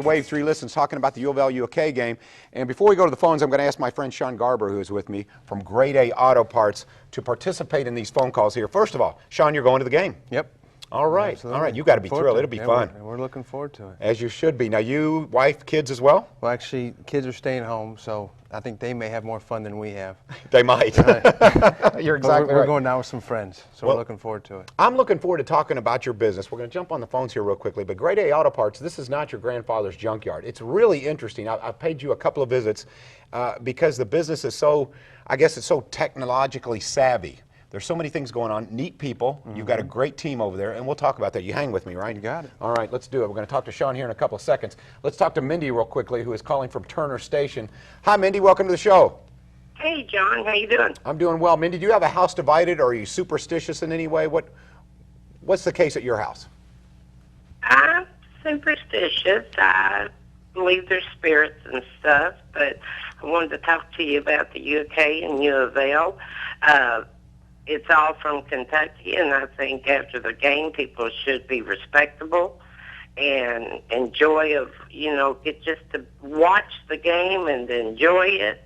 Wave 3 listens talking about the UofL UK game. And before we go to the phones, I'm going to ask my friend Sean Garber, who is with me from Grade A Auto Parts, to participate in these phone calls here. First of all, Sean, you're going to the game. Yep. All right. Absolutely. All right. You got to be thrilled. It'll be fun. We're looking forward to it. As you should be. Now, you, wife, kids as well? Well, actually, kids are staying home, so I think they may have more fun than we have. They might. You're exactly right. We're going down with some friends, so we're looking forward to it. I'm looking forward to talking about your business. We're going to jump on the phones here real quickly, but Grade A Auto Parts, this is not your grandfather's junkyard. It's really interesting. I've paid you a couple of visits because the business is so, I guess it's so technologically savvy. There's so many things going on, neat people. You've got a great team over there, and we'll talk about that. You hang with me, right? You got it. All right, let's do it. We're going to talk to Sean here in a couple of seconds. Let's talk to Mindy real quickly, who is calling from Turner Station. Hi, Mindy. Welcome to the show. Hey, John. How you doing? I'm doing well. Mindy, do you have a house divided, or are you superstitious in any way? What's the case at your house? I'm superstitious. I believe there's spirits and stuff, but I wanted to talk to you about the UK and UofL. It's all from Kentucky, and I think after the game, people should be respectable and enjoy get just to watch the game and enjoy it.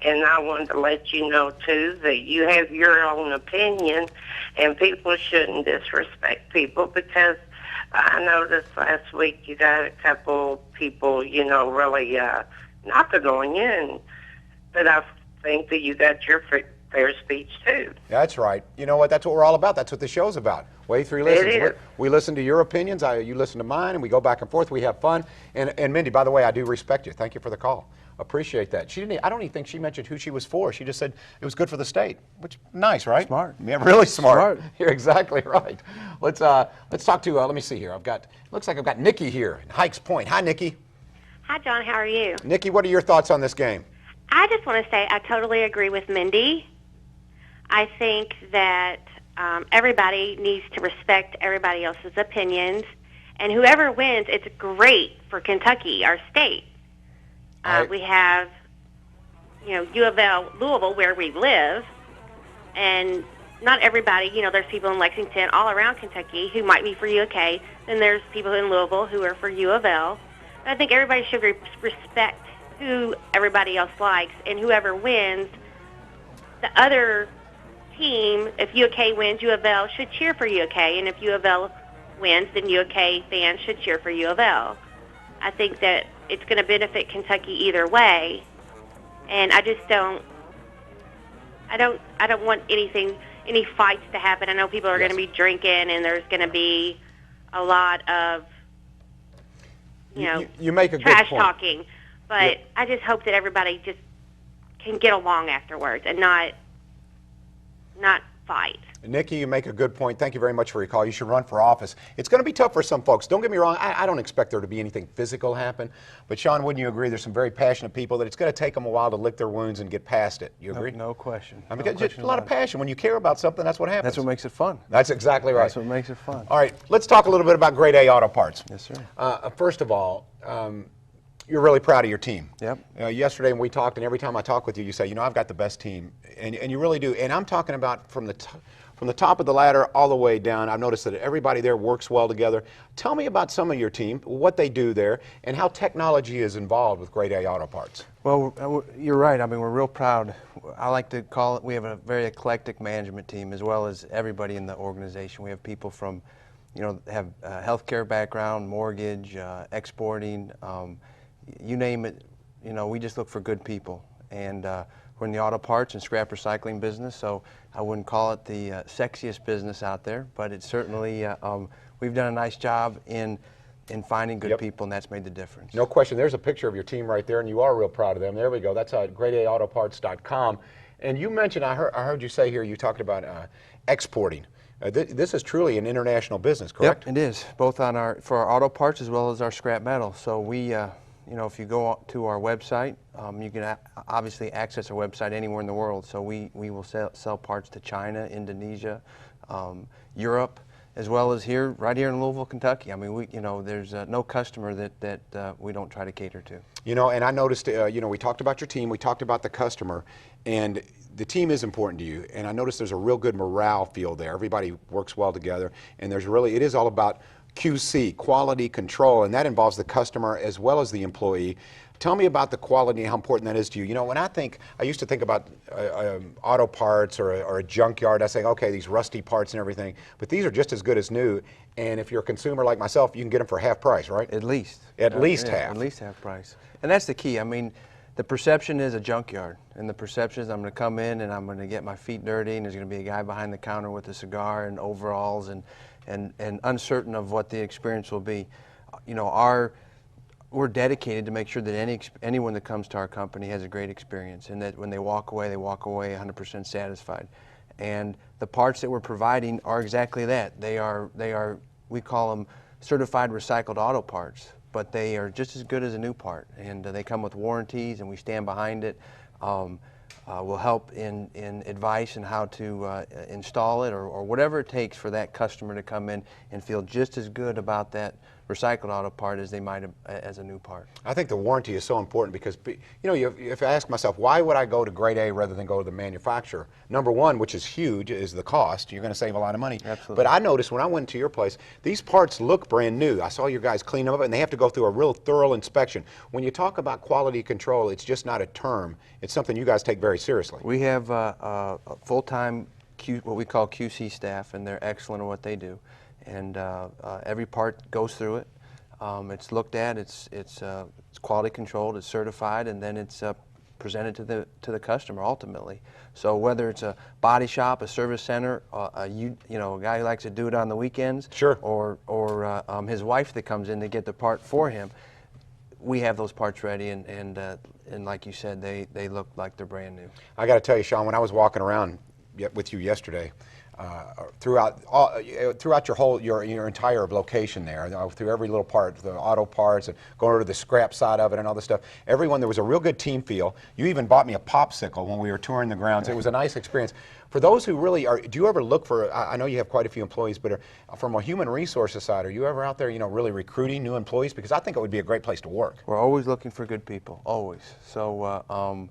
And I wanted to let you know, too, that you have your own opinion, and people shouldn't disrespect people, because I noticed last week you got a couple people, really knocking on you, but I think that you got your fair speech, too. That's right. You know what? That's what we're all about. That's what the show's about. Wave 3 listens. We listen to your opinions. You listen to mine, and we go back and forth. We have fun. And Mindy, by the way, I do respect you. Thank you for the call. Appreciate that. I don't even think she mentioned who she was for. She just said it was good for the state, which nice, right? Smart. Yeah, really smart. You're exactly right. Let's talk to. Let me see here. Looks like I've got Nikki here in Hikes Point. Hi, Nikki. Hi, John. How are you? Nikki, what are your thoughts on this game? I just want to say I totally agree with Mindy. I think that everybody needs to respect everybody else's opinions, and whoever wins, it's great for Kentucky, our state. We have, UofL, Louisville, where we live, and not everybody, there's people in Lexington, all around Kentucky, who might be for UK, and there's people in Louisville who are for UofL. And I think everybody should respect who everybody else likes, and whoever wins, the other team, if UK wins, UofL should cheer for UK, and if UofL wins, then UK fans should cheer for UofL. I think that it's going to benefit Kentucky either way, and I just don't want any fights to happen. I know people are going to be drinking, and there's going to be a lot of you make a trash good point. Talking, but I just hope that everybody just can get along afterwards and not fight. Nikki, you make a good point. Thank you very much for your call. You should run for office. It's going to be tough for some folks. Don't get me wrong. I don't expect there to be anything physical happen. But, Sean, wouldn't you agree there's some very passionate people that it's going to take them a while to lick their wounds and get past it? You agree? No question. I mean, just a lot of passion. When you care about something, that's what happens. That's what makes it fun. That's exactly right. That's what makes it fun. All right. Let's talk a little bit about Grade A Auto Parts. Yes, sir. First of all, you're really proud of your team. Yep. Yesterday when we talked, and every time I talk with you, you say, I've got the best team. And you really do. And I'm talking about from the top of the ladder all the way down. I've noticed that everybody there works well together. Tell me about some of your team, what they do there, and how technology is involved with Grade A Auto Parts. Well, you're right. I mean, we're real proud. I like to call it, we have a very eclectic management team, as well as everybody in the organization. We have people from, have healthcare background, mortgage, exporting, you name it. We just look for good people. And we're in the auto parts and scrap recycling business, so I wouldn't call it the sexiest business out there, but it's certainly, we've done a nice job in finding good people, and that's made the difference. No question. There's a picture of your team right there, and you are real proud of them. There we go. That's at gradeaautoparts.com. And you mentioned, I heard you say here, you talked about exporting. This is truly an international business, correct? Yep, it is, both for our auto parts as well as our scrap metal. So we, if you go to our website, you can obviously access our website anywhere in the world. So we will sell parts to China, Indonesia, Europe, as well as right here in Louisville, Kentucky. I mean, there's no customer that we don't try to cater to. And I noticed, we talked about your team, we talked about the customer, and the team is important to you. And I noticed there's a real good morale feel there. Everybody works well together, and it is all about QC, quality control, and that involves the customer as well as the employee. Tell me about the quality and how important that is to you. You know, when I used to think about auto parts or a junkyard, I say, okay, these rusty parts and everything, but these are just as good as new. And if you're a consumer like myself, you can get them for half price, right? At least. At least yeah, half. At least half price. And that's the key. I mean, the perception is a junkyard, and the perception is I'm going to come in and I'm going to get my feet dirty, and there's going to be a guy behind the counter with a cigar and overalls and uncertain of what the experience will be. You know, we're dedicated to make sure that anyone that comes to our company has a great experience, and that when they walk away 100% satisfied. And the parts that we're providing are exactly that. They are we call them certified recycled auto parts, but they are just as good as a new part, and they come with warranties, and we stand behind it. We'll help in advice on how to install it, or whatever it takes for that customer to come in and feel just as good about that recycled auto part as they might have as a new part. I think the warranty is so important because, you know, if I ask myself, why would I go to grade A rather than go to the manufacturer? Number one, which is huge, is the cost. You're going to save a lot of money. Absolutely. But I noticed when I went to your place, these parts look brand new. I saw your guys clean them up, and they have to go through a real thorough inspection. When you talk about quality control, it's just not a term. It's something you guys take very seriously. We have a full-time what we call QC staff, and they're excellent at what they do. And every part goes through it. It's looked at. It's quality controlled. It's certified, and then it's presented to the customer ultimately. So whether it's a body shop, a service center, a guy who likes to do it on the weekends, sure, or his wife that comes in to get the part for him, we have those parts ready, and like you said, they look like they're brand new. I got to tell you, Sean, when I was walking around with you yesterday, throughout your entire location there, through every little part, the auto parts, and going over to the scrap side of it and all this stuff, everyone, there was a real good team feel. You even bought me a popsicle when we were touring the grounds. It was a nice experience. For those who really are, do you ever look for, I know you have quite a few employees, but from a human resources side, are you ever out there, you know, really recruiting new employees? Because I think it would be a great place to work. We're always looking for good people, always. So,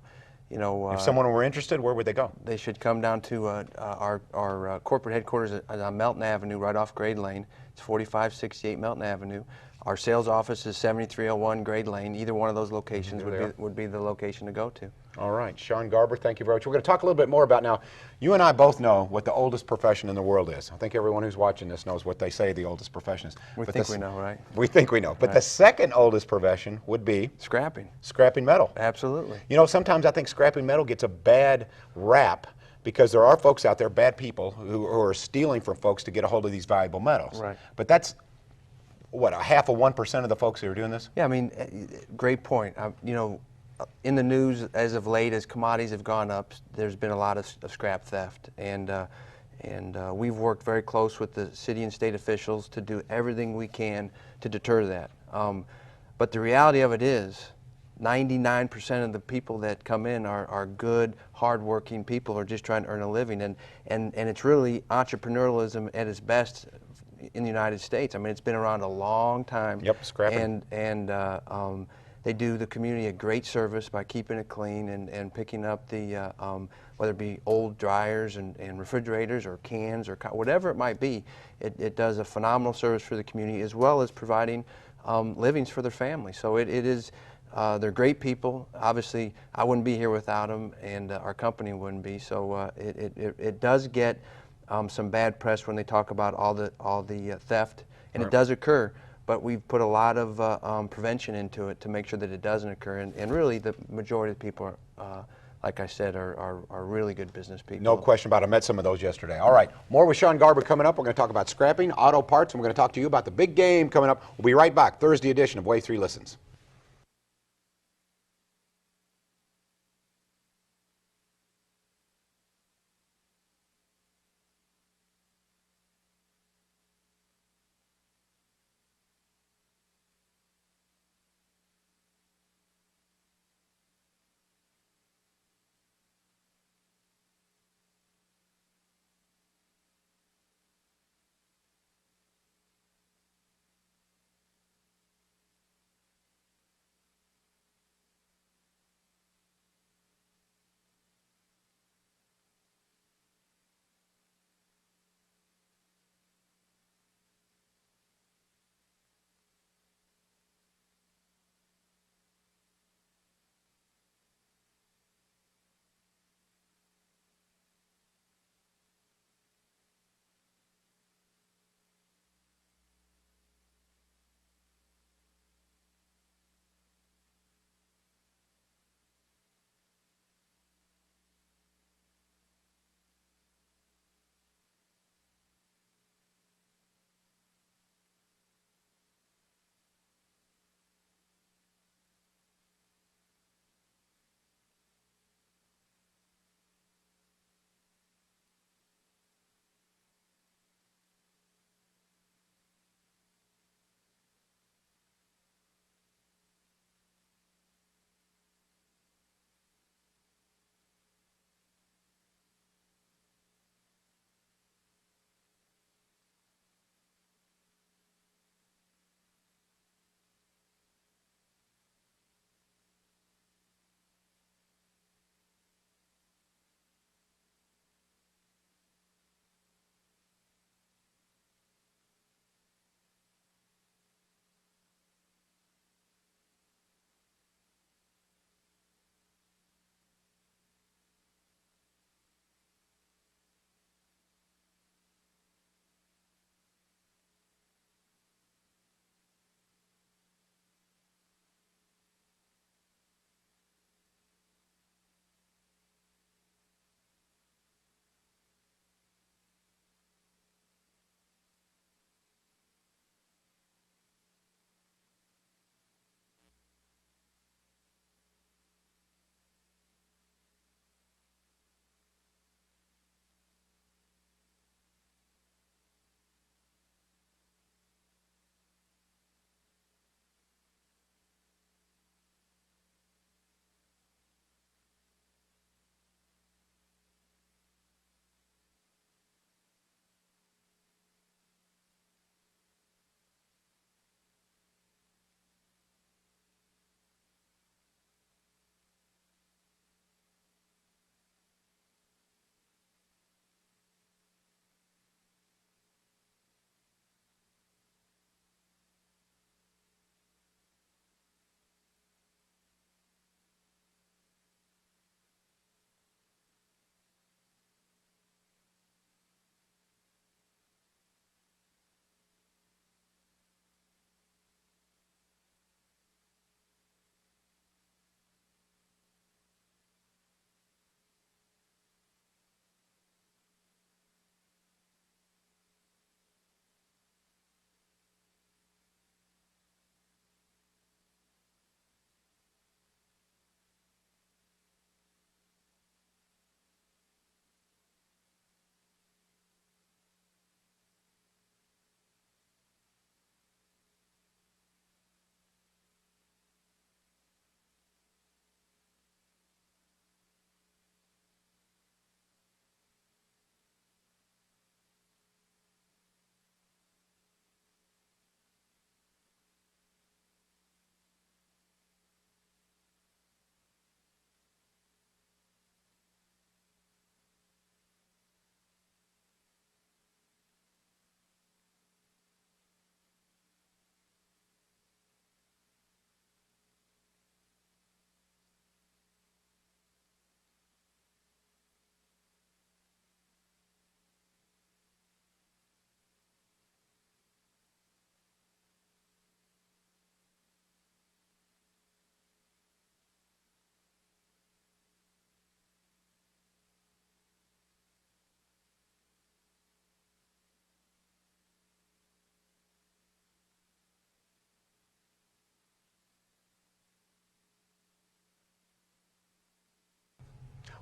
you know, if someone were interested, where would they go? They should come down to our corporate headquarters on Melton Avenue, right off Grade Lane. It's 4568 Melton Avenue. Our sales office is 7301 Grade Lane. Either one of those locations would be the location to go to. All right, Sean Garber, thank you very much. We're going to talk a little bit more about now. You and I both know what the oldest profession in the world is. I think everyone who's watching this knows what they say the oldest profession is. We think we know, right? We think we know. But the second oldest profession would be scrapping. Scrapping metal. Absolutely. You know, sometimes I think scrapping metal gets a bad rap because there are folks out there, bad people, who are stealing from folks to get a hold of these valuable metals. Right. But that's, what, a half of 1% of the folks who are doing this? Yeah, I mean, great point. You know, in the news as of late, as commodities have gone up, there's been a lot of scrap theft, and we've worked very close with the city and state officials to do everything we can to deter that. But the reality of it is, 99% of the people that come in are good, hardworking people who are just trying to earn a living, and it's really entrepreneurialism at its best in the United States. I mean, it's been around a long time. Yep, scrapping. And they do the community a great service by keeping it clean and picking up the, whether it be old dryers and refrigerators or cans or whatever it might be. It does a phenomenal service for the community, as well as providing livings for their family. So it is, they're great people. Obviously, I wouldn't be here without them, and our company wouldn't be. So it does get some bad press when they talk about all the theft, and it does occur. But we've put a lot of prevention into it to make sure that it doesn't occur. And really, the majority of the people, like I said, are really good business people. No question about it. I met some of those yesterday. All right, more with Sean Garber coming up. We're going to talk about scrapping, auto parts, and we're going to talk to you about the big game coming up. We'll be right back. Thursday edition of Wave 3 Listens.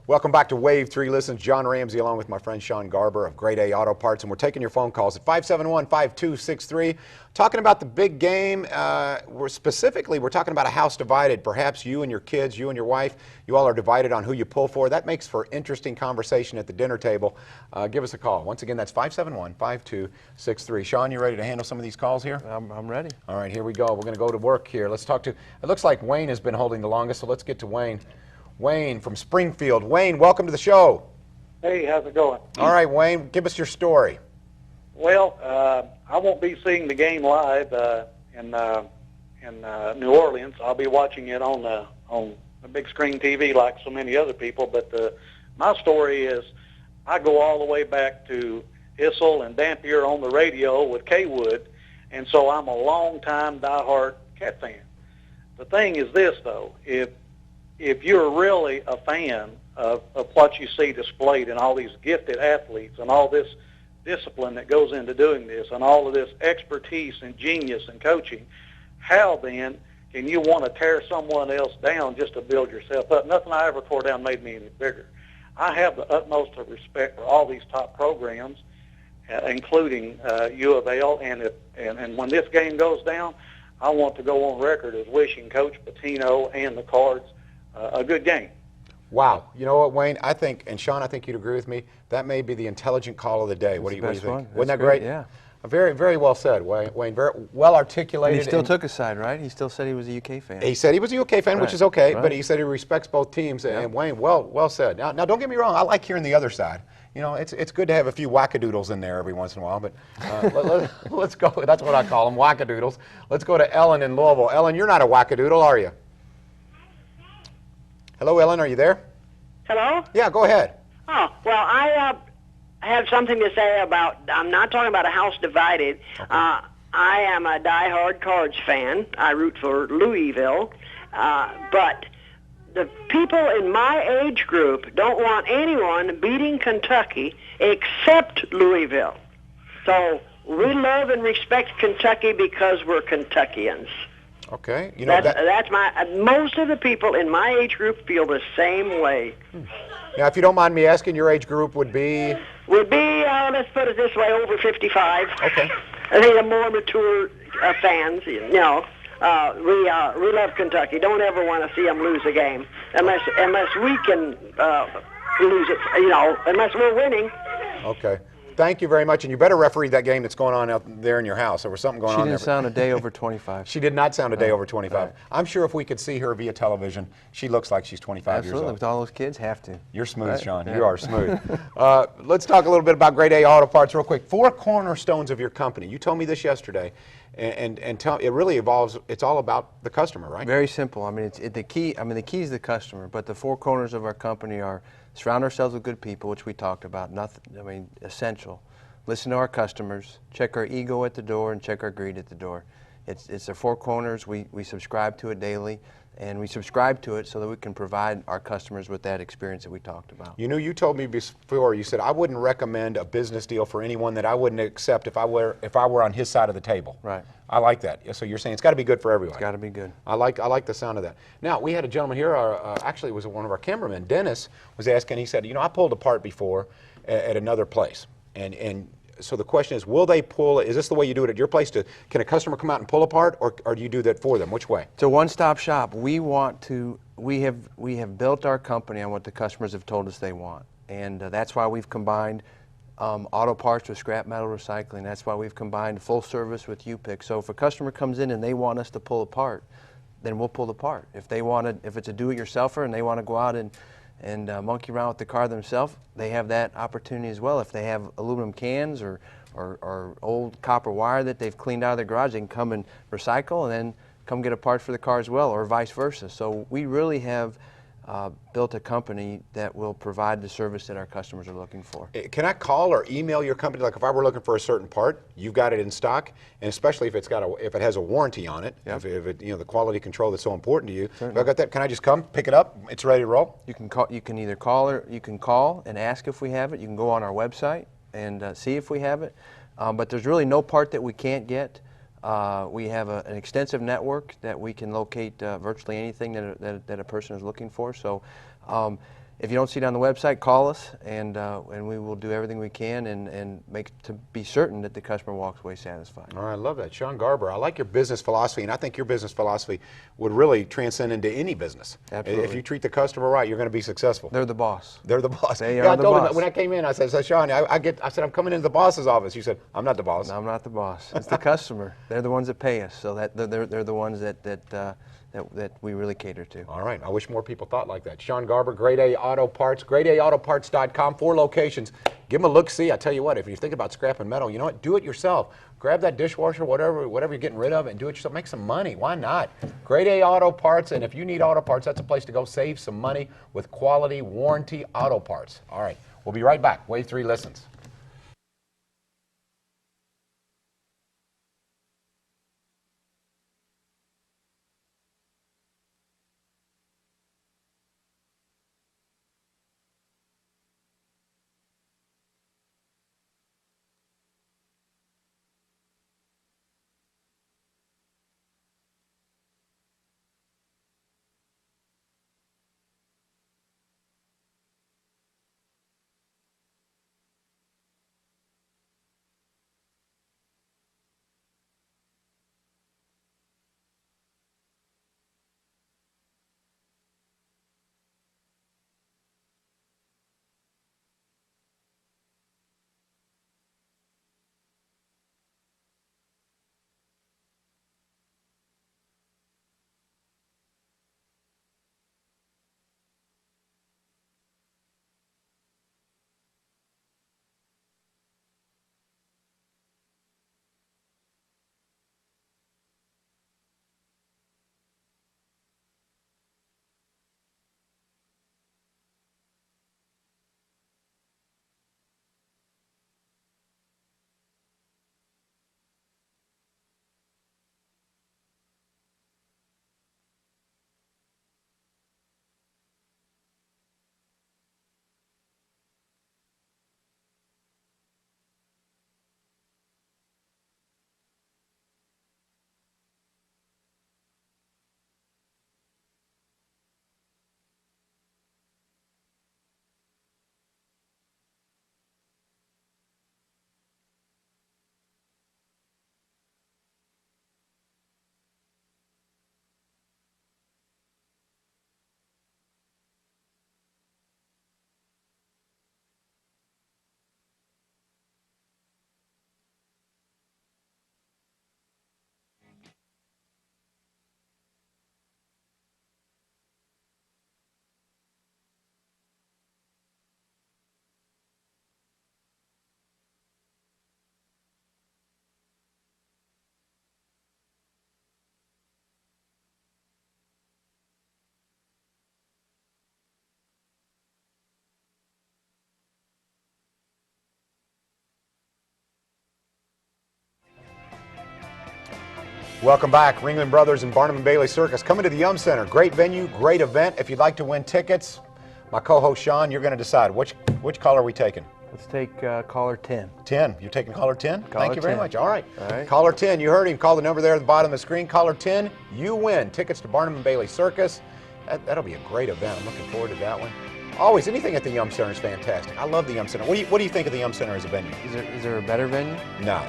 Welcome back to Wave 3 Listens. John Ramsey along with my friend Sean Garber of Grade A Auto Parts, and we're taking your phone calls at 571-5263. Talking about the big game. We're talking about a house divided. Perhaps you and your kids, you and your wife, you all are divided on who you pull for. That makes for interesting conversation at the dinner table. Give us a call. Once again, that's 571-5263. Sean, you ready to handle some of these calls here? I'm ready. All right, here we go. We're going to go to work here. Let's talk to, it looks like Wayne has been holding the longest, so let's get to Wayne. Wayne from Springfield. Wayne, welcome to the show. Hey, how's it going? All right, Wayne, give us your story. Well, I won't be seeing the game live in New Orleans. I'll be watching it on the big screen TV like so many other people. But my story is I go all the way back to Issel and Dampier on the radio with Kaywood, and so I'm a long-time diehard Cat fan. The thing is this, though, if you're really a fan of what you see displayed in all these gifted athletes and all this discipline that goes into doing this and all of this expertise and genius and coaching, how then can you want to tear someone else down just to build yourself up? Nothing I ever tore down made me any bigger. I have the utmost of respect for all these top programs, including UofL, and when this game goes down, I want to go on record as wishing Coach Patino and the Cards a good game. Wow. You know what, Wayne? I think, and Sean, I think you'd agree with me, that may be the intelligent call of the day. What do you think? Wasn't that great? Yeah. Very, very well said, Wayne. Very well articulated. And he still took a side, right? He still said he was a UK fan. He said he was a UK fan, Right, which is okay, right. but he said he respects both teams. Yeah. And Wayne, well said. Now, don't get me wrong. I like hearing the other side. You know, it's good to have a few wackadoodles in there every once in a while, but let's go. That's what I call them, wackadoodles. Let's go to Ellen in Louisville. Ellen, you're not a wackadoodle, are you? Hello, Ellen, are you there? Hello? Yeah, go ahead. Oh, well, I have something to say about, I'm not talking about a house divided. Okay. I am a diehard Cards fan. I root for Louisville. But the people in my age group don't want anyone beating Kentucky except Louisville. So we love and respect Kentucky because we're Kentuckians. Okay. You know, That's my, most of the people in my age group feel the same way. now, if you don't mind me asking, your age group would be? Would be, let's put it this way, over 55. Okay. I think the more mature fans, you know, we love Kentucky. Don't ever want to see them lose a game unless we can lose it, you know, unless we're winning. Okay. Thank you very much, and you better referee that game that's going on out there in your house. There was something going on there. She didn't sound a day over 25. She did not sound a day over 25. Right. I'm sure if we could see her via television, she looks like she's 25 years Absolutely, old. with all those kids, have to. You're smooth, Right? Sean. Yeah. You are smooth. Let's talk a little bit about Grade A Auto Parts real quick. 4 cornerstones of your company. You told me this yesterday, and tell, it really evolves. It's all about the customer, right? Very simple. I mean, the key is the customer, but the 4 corners of our company are surround ourselves with good people, which we talked about. Nothing. I mean, essential. Listen to our customers, check our ego at the door, and check our greed at the door. It's the 4 corners. We subscribe to it daily, and we subscribe to it so that we can provide our customers with that experience that we talked about. You know, you told me before, you said, I wouldn't recommend a business deal for anyone that I wouldn't accept if I were on his side of the table. Right. I like that. So you're saying it's got to be good for everyone. It's got to be good. I like the sound of that. Now, we had a gentleman here, actually it was one of our cameramen, Dennis, was asking, he said, you know, I pulled a part before at another place. And so the question is, will they pull, is this the way you do it at your place? Can a customer come out and pull a part, or do you do that for them? Which way? It's a one-stop shop. We have built our company on what the customers have told us they want. And that's why we've combined auto parts with scrap metal recycling. That's why we've combined full service with UPIC. So if a customer comes in and they want us to pull a part, then we'll pull the part. If it's a do-it-yourselfer and they want to go out and monkey around with the car themselves, they have that opportunity as well. If they have aluminum cans or old copper wire that they've cleaned out of their garage, they can come and recycle and then come get a part for the car as well, or vice versa. So we really have built a company that will provide the service that our customers are looking for. Can I call or email your company? Like if I were looking for a certain part, you've got it in stock, and especially if if it has a warranty on it, Yep. if it, you know, the quality control that's so important to you. Certainly. If I got that, can I just come pick it up? It's ready to roll. You can call. You can either call or you can call and ask if we have it. You can go on our website and see if we have it. But there's really no part that we can't get. We have an extensive network that we can locate virtually anything that a person is looking for. So if you don't see it on the website, call us, and we will do everything we can and make to be certain that the customer walks away satisfied. All right, I love that. Sean Garber, I like your business philosophy, and I think your business philosophy would really transcend into any business. Absolutely. If you treat the customer right, you're going to be successful. They're the boss. They're the boss. They Yeah, are I the told him boss. when I came in, I said, Sean, I said, I'm coming into the boss's office. You said, I'm not the boss. No, I'm not the boss. It's the customer. They're the ones that pay us, so that they're the ones that we really cater to. All right. I wish more people thought like that. Sean Garber, Grade A Auto Parts, gradeaautoparts.com, 4 locations. Give them a look-see. I tell you what, if you think about scrapping metal, you know what? Do it yourself. Grab that dishwasher, whatever you're getting rid of, and do it yourself. Make some money. Why not? Grade A Auto Parts, and if you need auto parts, that's a place to go. Save some money with quality warranty auto parts. All right. We'll be right back. Wave 3 listens. Welcome back. Ringling Brothers and Barnum and Bailey Circus coming to the Yum Center. Great venue, great event. If you'd like to win tickets, my co-host Sean, you're going to decide which caller are we taking. Let's take caller 10. 10. You're taking caller 10? Thank you very 10. much. All right. All right. Caller 10, you heard him. Call the number there at the bottom of the screen. Caller 10, you win tickets to Barnum and Bailey Circus. That'll be a great event. I'm looking forward to that one. Always, anything at the Yum Center is fantastic. I love the Yum Center. What do you think of the Yum Center as a venue? Is there a better venue? No.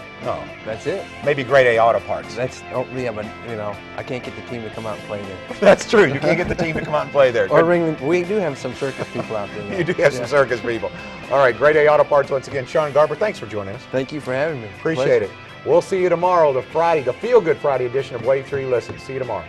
That's it. Maybe Grade A Auto Parts. Yeah, but I can't get the team to come out and play there. That's true. You can't get the team to come out and play there. Or Ringling, we do have some circus people out there. You do have some circus people. All right, Grade A Auto Parts once again. Sean Garber, thanks for joining us. Thank you for having me. Appreciate it. We'll see you tomorrow, the feel-good Friday edition of Wave 3 Listen. See you tomorrow.